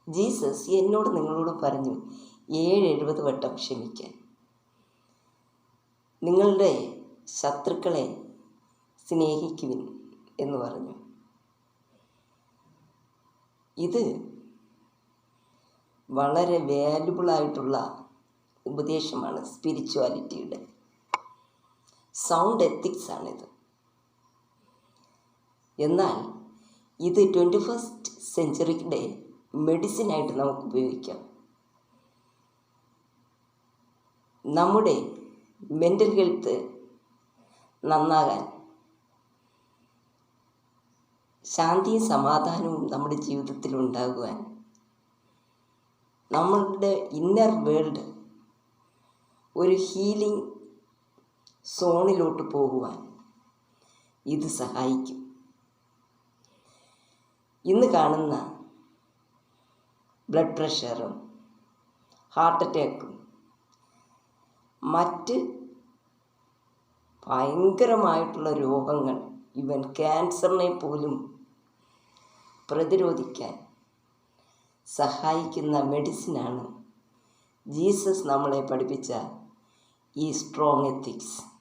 Jesus എന്നോട് നിങ്ങളോട് പറഞ്ഞു 70 വട്ടം ക്ഷമിക്കാൻ. നിങ്ങളുടെ ശത്രുക്കളെ സ്നേഹിക്കുവിൻ എന്ന് പറഞ്ഞു. ഇത് വളരെ വാല്യുബിളായിട്ടുള്ള ഉപദേശമാണ്. സ്പിരിച്വാലിറ്റിയുടെ സൗണ്ട് എത്തിക്സാണിത്. എന്നാൽ ഇത് 21st സെഞ്ച്വറിയുടെ മെഡിസിനായിട്ട് നമുക്ക് ഉപയോഗിക്കാം. നമ്മുടെ മെൻ്റൽ ഹെൽത്ത് നന്നാകാൻ, ശാന്തിയും സമാധാനവും നമ്മുടെ ജീവിതത്തിൽ ഉണ്ടാകുവാൻ, നമ്മളുടെ ഇന്നർ വേൾഡ് ഒരു ഹീലിംഗ് സോണിലോട്ട് പോകുവാൻ ഇത് സഹായിക്കും. ഇന്ന് കാണുന്ന ബ്ലഡ് പ്രഷറും ഹാർട്ട് അറ്റാക്കും മറ്റ് ഭയങ്കരമായിട്ടുള്ള രോഗങ്ങൾ, ഈവൻ ക്യാൻസറിനെ പോലും പ്രതിരോധിക്കാൻ സഹായിക്കുന്ന മെഡിസിനാണ് ജീസസ് നമ്മളെ പഠിപ്പിച്ച ഈ സ്ട്രോങ് എത്തിക്സ്.